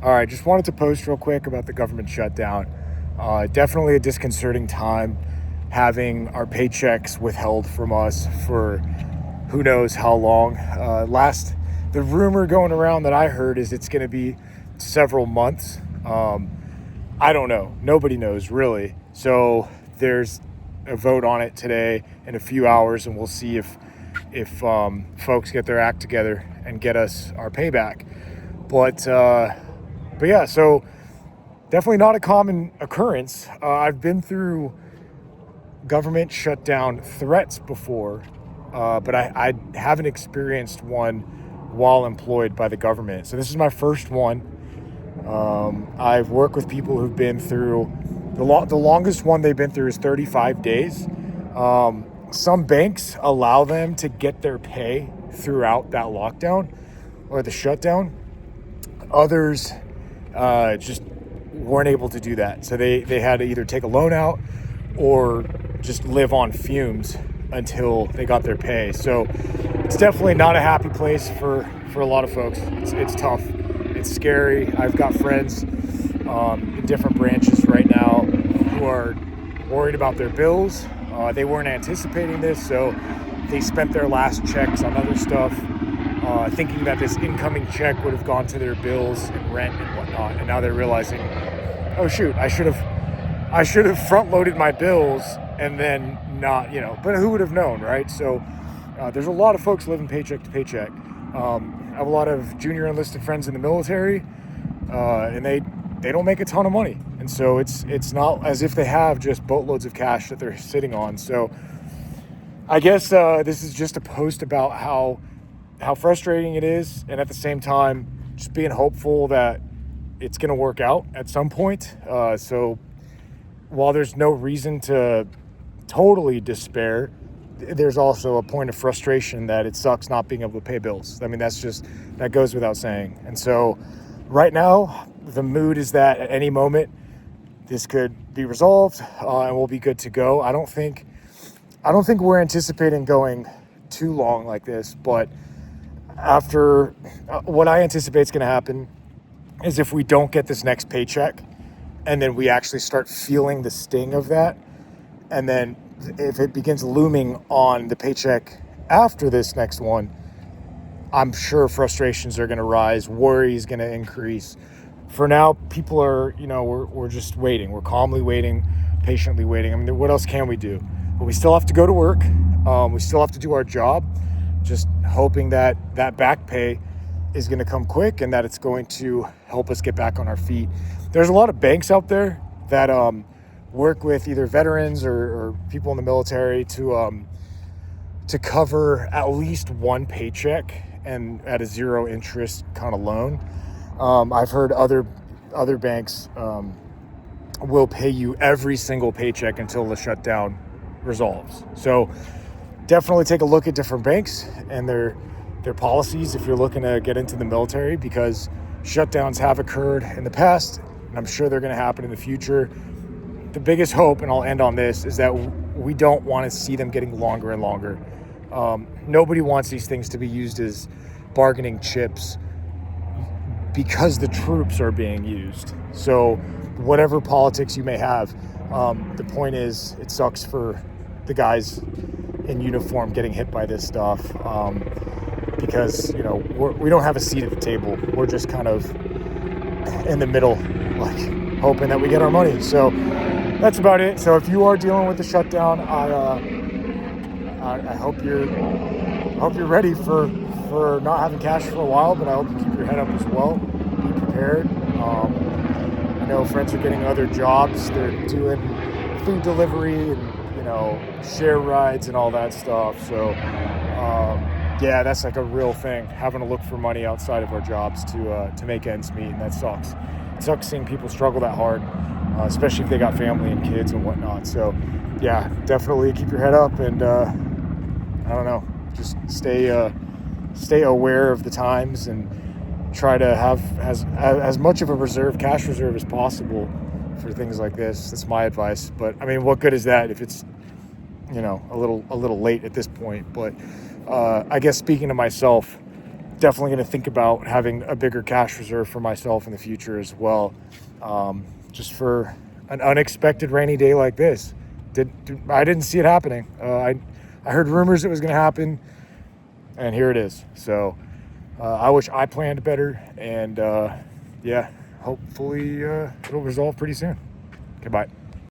All right, just wanted to post real quick about the government shutdown. Definitely a disconcerting time having our paychecks withheld from us for who knows how long. The rumor going around that I heard is it's going to be several months. I don't know. Nobody knows really. So there's a vote on it today in a few hours, and we'll see if folks get their act together and get us our payback. But yeah, so definitely not a common occurrence. I've been through government shutdown threats before, but I haven't experienced one while employed by the government. So this is my first one. I've worked with people who've been through the longest one they've been through is 35 days. Some banks allow them to get their pay throughout that lockdown or the shutdown. Others just weren't able to do that. So they had to either take a loan out or just live on fumes until they got their pay. So it's definitely not a happy place for a lot of folks. It's tough. It's scary. I've got friends in different branches right now who are worried about their bills. They weren't anticipating this, so they spent their last checks on other stuff, thinking that this incoming check would have gone to their bills and rent and whatnot. And now they're realizing, oh shoot, I should have front loaded my bills and then not, but who would have known, right? So there's a lot of folks living paycheck to paycheck. I have a lot of junior enlisted friends in the military, and they don't make a ton of money. And so it's not as if they have just boatloads of cash that they're sitting on. So I guess this is just a post about how frustrating it is, and at the same time, just being hopeful that it's going to work out at some point. So while there's no reason to totally despair, there's also a point of frustration that it sucks not being able to pay bills. I mean, that goes without saying. And so right now, the mood is that at any moment, this could be resolved and we'll be good to go. I don't think we're anticipating going too long like this, but after what I anticipate is going to happen is if we don't get this next paycheck and then we actually start feeling the sting of that, and then if it begins looming on the paycheck after this next one, I'm sure frustrations are going to rise, worry is going to increase. For now, people are, we're just waiting. We're calmly waiting, patiently waiting. I mean, what else can we do? But we still have to go to work. We still have to do our job, just hoping that back pay is going to come quick and that it's going to help us get back on our feet. There's a lot of banks out there that work with either veterans or people in the military to cover at least one paycheck and at a zero interest kind of loan. I've heard other banks will pay you every single paycheck until the shutdown resolves. So definitely take a look at different banks and their policies if you're looking to get into the military, because shutdowns have occurred in the past and I'm sure they're going to happen in the future. The biggest hope, and I'll end on this, is that we don't want to see them getting longer and longer. Nobody wants these things to be used as bargaining chips because the troops are being used. So whatever politics you may have, the point is it sucks for the guys in uniform getting hit by this stuff because, we don't have a seat at the table. We're just kind of in the middle, like hoping that we get our money. So that's about it. So if you are dealing with the shutdown, I hope you're ready for not having cash for a while, but I hope you keep your head up as well. Be prepared. I know friends are getting other jobs. They're doing food delivery and share rides and all that stuff. So yeah, that's like a real thing. Having to look for money outside of our jobs to make ends meet, and that sucks. It sucks seeing people struggle that hard. Especially if they got family and kids and whatnot. So yeah, definitely keep your head up and I don't know, just stay aware of the times and try to have as much of a cash reserve as possible for things like this. That's my advice. But I mean, what good is that if it's a little late at this point? But I guess speaking to myself, definitely going to think about having a bigger cash reserve for myself in the future as well, just for an unexpected rainy day like this. I didn't see it happening. I heard rumors it was going to happen, and here it is. So I wish I planned better, and yeah, hopefully it'll resolve pretty soon. Okay, bye.